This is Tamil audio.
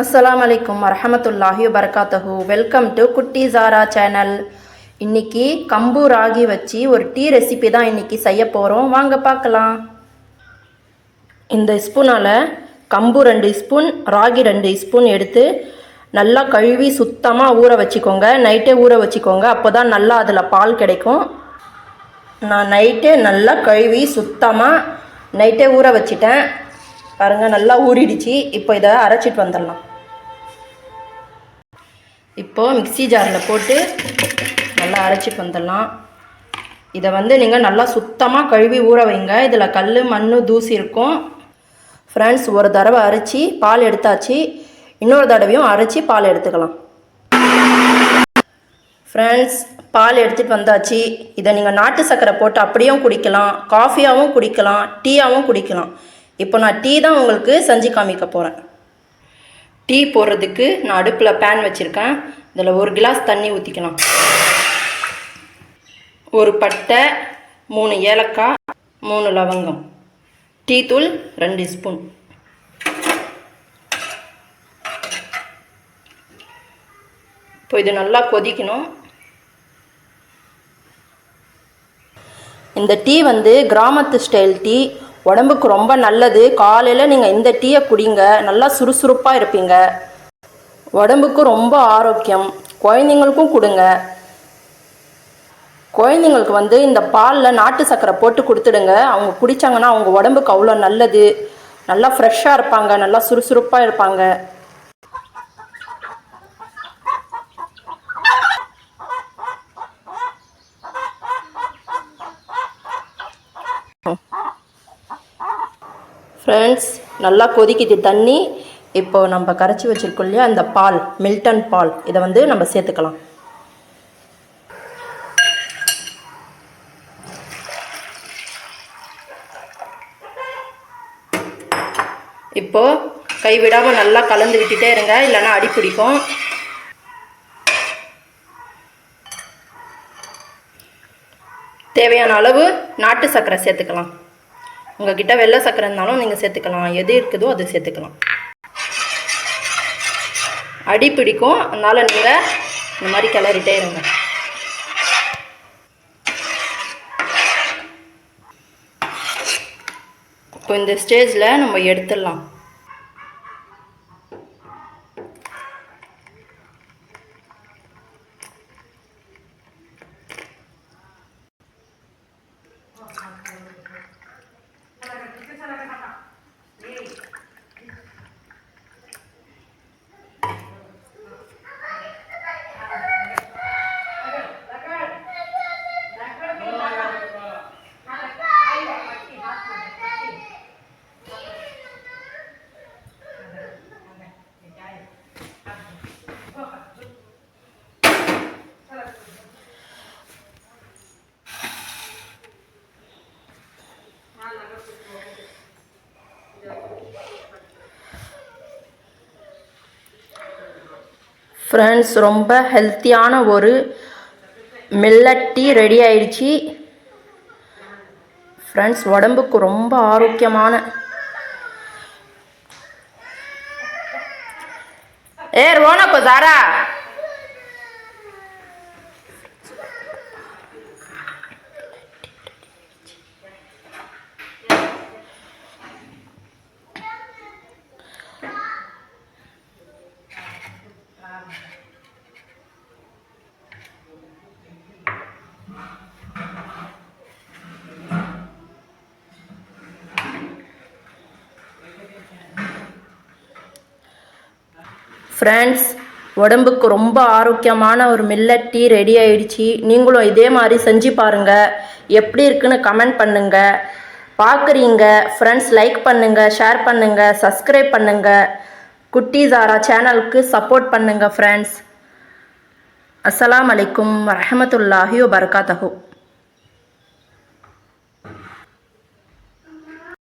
அஸ்ஸலாமு அலைக்கும் வரஹமத்துல்லாஹி வபரகாத்துஹு. வெல்கம் டு குட்டி ஜாரா சேனல். இன்னைக்கு கம்பு ராகி வச்சு ஒரு டீ ரெசிபி தான் இன்னைக்கு செய்ய போகிறோம். வாங்க பார்க்கலாம். இந்த ஸ்பூனால் கம்பு 2 ஸ்பூன், ராகி 2 ஸ்பூன் எடுத்து நல்லா கழுவி சுத்தமாக ஊற வச்சுக்கோங்க. நைட்டே ஊற வச்சுக்கோங்க, அப்போ தான் நல்லா அதில் பால் கிடைக்கும். நான் நைட்டே நல்லா கழுவி சுத்தமாக நைட்டே ஊற வச்சிட்டேன். பாருங்கள், நல்லா ஊறிடுச்சு. இப்போ இதை அரைச்சிட்டு வந்துடலாம். இப்போது மிக்ஸி ஜாரில் போட்டு நல்லா அரைச்சிட்டு வந்துடலாம். இதை நீங்கள் நல்லா சுத்தமாக கழுவி ஊற வைங்க. இதில் கல், மண், தூசி இருக்கும். ஃப்ரெண்ட்ஸ், ஒரு தடவை அரைச்சி பால் எடுத்தாச்சு. இன்னொரு தடவையும் அரைச்சி பால் எடுத்துக்கலாம். ஃப்ரெண்ட்ஸ், பால் எடுத்துகிட்டு வந்தாச்சு. இதை நீங்கள் நாட்டு சர்க்கரை போட்டு அப்படியும் குடிக்கலாம், காஃபியாகவும் குடிக்கலாம், டீயாகவும் குடிக்கலாம். இப்போ நான் டீ தான் உங்களுக்கு செஞ்சு காமிக்க போகிறேன். டீ போடுறதுக்கு நான் அடுப்பில் பேன் வச்சுருக்கேன். இதில் 1 கிளாஸ் தண்ணி ஊற்றிக்கலாம். ஒரு பட்டை, 3 ஏலக்காய், 3 லவங்கம், டீ தூள் 2 ஸ்பூன். இப்போ இது நல்லா கொதிக்கணும். இந்த டீ கிராமத்து ஸ்டைல் டீ, உடம்புக்கு ரொம்ப நல்லது. காலையில் நீங்கள் இந்த டீயை குடிங்க, நல்லா சுறுசுறுப்பாக இருப்பீங்க. உடம்புக்கு ரொம்ப ஆரோக்கியம். குழந்தைங்களுக்கும் கொடுங்க. குழந்தைங்களுக்கு இந்த பாலில் நாட்டு சர்க்கரை போட்டு கொடுத்துடுங்க. அவங்க குடித்தாங்கன்னா அவங்க உடம்புக்கு அவ்வளோ நல்லது. நல்லா ஃப்ரெஷ்ஷாக இருப்பாங்க, நல்லா சுறுசுறுப்பாக இருப்பாங்க. ஃப்ரெண்ட்ஸ், நல்லா கொதிக்குது தண்ணி. இப்போ நம்ம கரைச்சி வச்சுருக்கோம் இல்லையா, அந்த பால், மில்டன் பால், இதை நம்ம சேர்த்துக்கலாம். இப்போது கைவிடாமல் நல்லா கலந்து விட்டுட்டே இருங்க, இல்லைன்னா அடி பிடிக்கும். தேவையான அளவு நாட்டு சர்க்கரை சேர்த்துக்கலாம். உங்ககிட்ட வெள்ளை சர்க்கரை இருந்தாலும் நீங்கள் சேர்த்துக்கலாம். எது இருக்குதோ அது சேர்த்துக்கலாம். அடி பிடிக்கும், அதனால் நீங்கள் இந்த மாதிரி கிளறிட்டே இருங்க. இப்போ இந்த ஸ்டேஜில் நம்ம எடுத்துடலாம். ஃப்ரெண்ட்ஸ், ரொம்ப ஹெல்த்தியான ஒரு மில்லட் டீ ரெடி ஆயிடுச்சு. ஃப்ரெண்ட்ஸ், உடம்புக்கு ரொம்ப ஆரோக்கியமான. ரோனக்கோ ஜாரா, ஃப்ரெண்ட்ஸ், உடம்புக்கு ரொம்ப ஆரோக்கியமான ஒரு மில்லட் டீ ரெடி ஆயிடுச்சு. நீங்களும் இதே மாதிரி செஞ்சு பாருங்கள். எப்படி இருக்குன்னு கமெண்ட் பண்ணுங்கள். பார்க்குறீங்க ஃப்ரெண்ட்ஸ், லைக் பண்ணுங்கள், ஷேர் பண்ணுங்கள், சப்ஸ்கிரைப் பண்ணுங்கள். குட்டி ஜாரா சேனலுக்கு சப்போர்ட் பண்ணுங்கள் ஃப்ரெண்ட்ஸ். அஸ்ஸலாமு அலைக்கும் வரஹமத்துல்லாஹி வபரகாத்துஹு.